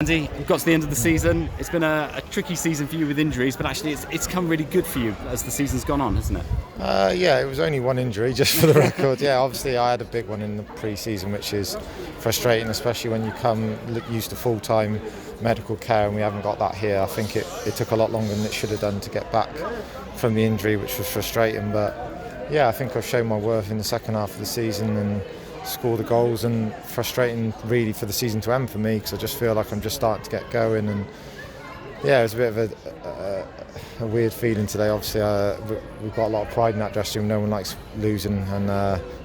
Andy, we've got to the end of the season. It's been a tricky season for you with injuries, but actually it's come really good for you as the season's gone on, hasn't it? Yeah, it was only one injury, just for the record. Yeah, obviously I had a big one in the pre-season, which is frustrating, especially when you come used to full-time medical care and we haven't got that here. I think it took a lot longer than it should have done to get back from the injury, which was frustrating. But yeah, I think I've shown my worth in the second half of the season and score the goals, and frustrating really for the season to end for me, because I just feel like I'm just starting to get going. And yeah, it was a bit of a weird feeling today. Obviously we've got a lot of pride in that dressing room. No one likes losing, and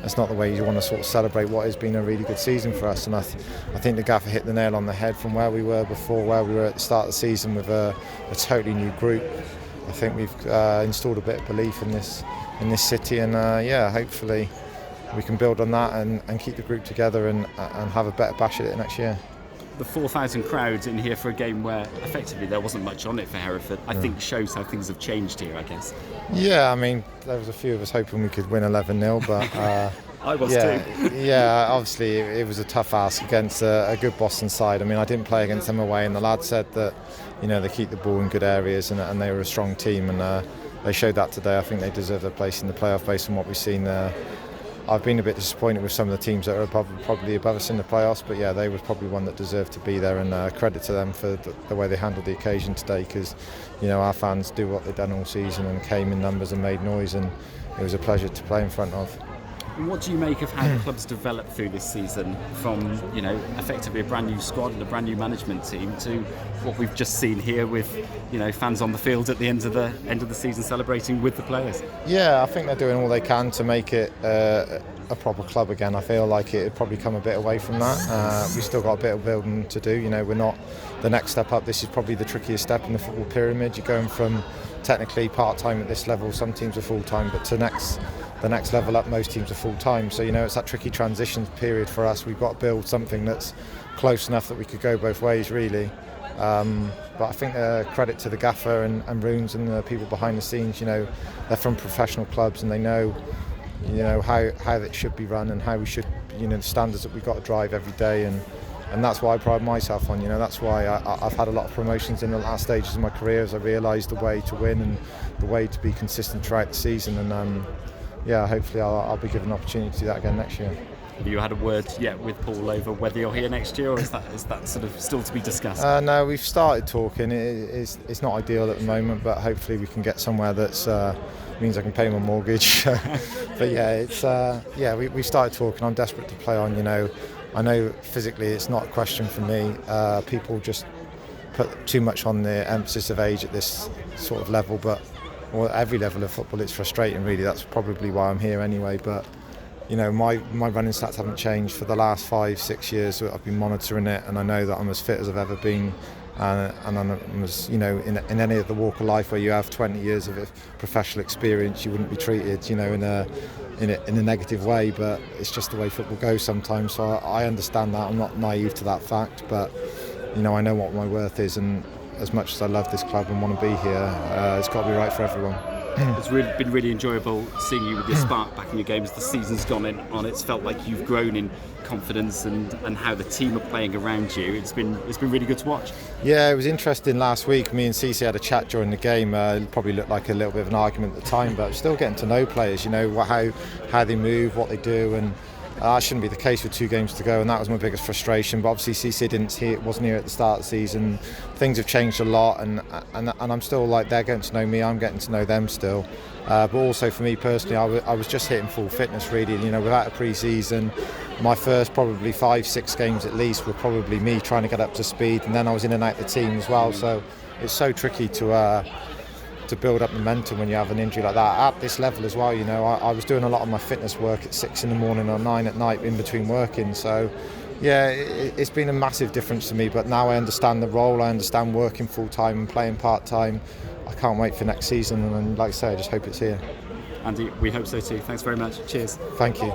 it's not the way you want to sort of celebrate what has been a really good season for us. And I think the gaffer hit the nail on the head from where we were before, where we were at the start of the season with a totally new group. I think we've installed a bit of belief in this city, and yeah, hopefully we can build on that and keep the group together and have a better bash at it next year. The 4,000 crowds in here for a game where effectively there wasn't much on it for Hereford, I think shows how things have changed here, I guess. Yeah, I mean, there was a few of us hoping we could win 11-0, but I was too. Yeah, obviously it was a tough ask against a good Boston side. I mean, I didn't play against them away, and the lads said that, you know, they keep the ball in good areas and they were a strong team, and they showed that today. I think they deserve a place in the playoff based on what we've seen there. I've been a bit disappointed with some of the teams that are probably above us in the playoffs, but yeah, they was probably one that deserved to be there, and credit to them for the way they handled the occasion today, because, you know, our fans do what they've done all season and came in numbers and made noise, and it was a pleasure to play in front of. And what do you make of how the club's developed through this season, from, you know, effectively a brand new squad and a brand new management team, to what we've just seen here with, you know, fans on the field at the end of the season celebrating with the players? Yeah, I think they're doing all they can to make it a proper club again. I feel like it had probably come a bit away from that. We've still got a bit of building to do. You know, we're not the next step up. This is probably the trickiest step in the football pyramid. You're going from technically part-time at this level, some teams are full-time, but to the next level up, most teams are full-time. So, you know, it's that tricky transition period for us. We've got to build something that's close enough that we could go both ways, really. But I think credit to the gaffer and Runes and the people behind the scenes. You know, they're from professional clubs and they know, you know, how it should be run and how we should, you know, the standards that we've got to drive every day. And that's what I pride myself on. You know, that's why I've had a lot of promotions in the last stages of my career, as I realised the way to win and the way to be consistent throughout the season. And yeah, hopefully I'll be given an opportunity to do that again next year. Have you had a word yet with Paul over whether you're here next year, or is that sort of still to be discussed? No, we've started talking. It's not ideal at the moment, but hopefully we can get somewhere that's means I can pay my mortgage. But yeah, we started talking. I'm desperate to play on. You know, I know physically it's not a question for me. People just put too much on the emphasis of age at this sort of level, but every level of football, it's frustrating, really. That's probably why I'm here anyway. But you know, my running stats haven't changed for the last 5-6 years. So I've been monitoring it, and I know that I'm as fit as I've ever been. And I'm as, you know, in any other walk of life where you have 20 years of professional experience, you wouldn't be treated, you know, in a negative way. But it's just the way football goes sometimes. So I understand that. I'm not naive to that fact, but you know, I know what my worth is, and as much as I love this club and want to be here, it's got to be right for everyone. It's been really enjoyable seeing you with your spark back in your games. The season's gone on. It's felt like you've grown in confidence and how the team are playing around you. It's been really good to watch. Yeah, it was interesting last week. Me and Cece had a chat during the game. It probably looked like a little bit of an argument at the time, but still getting to know players. You know, how they move, what they do, and that shouldn't be the case with 2 games to go, and that was my biggest frustration. But obviously Cece wasn't here at the start of the season. Things have changed a lot, and I'm still, like, they're getting to know me, I'm getting to know them still. But also for me personally, I was just hitting full fitness, really. You know, without a pre-season, my first probably 5-6 games at least were probably me trying to get up to speed, and then I was in and out the team as well. So it's so tricky to build up momentum when you have an injury like that at this level as well. You know, I was doing a lot of my fitness work at 6 in the morning or 9 at night in between working. So yeah, it's been a massive difference to me, but now I understand the role. I understand working full time and playing part time. I can't wait for next season, and like I say, I just hope it's here. Andy, we hope so too. Thanks very much. Cheers. Thank you.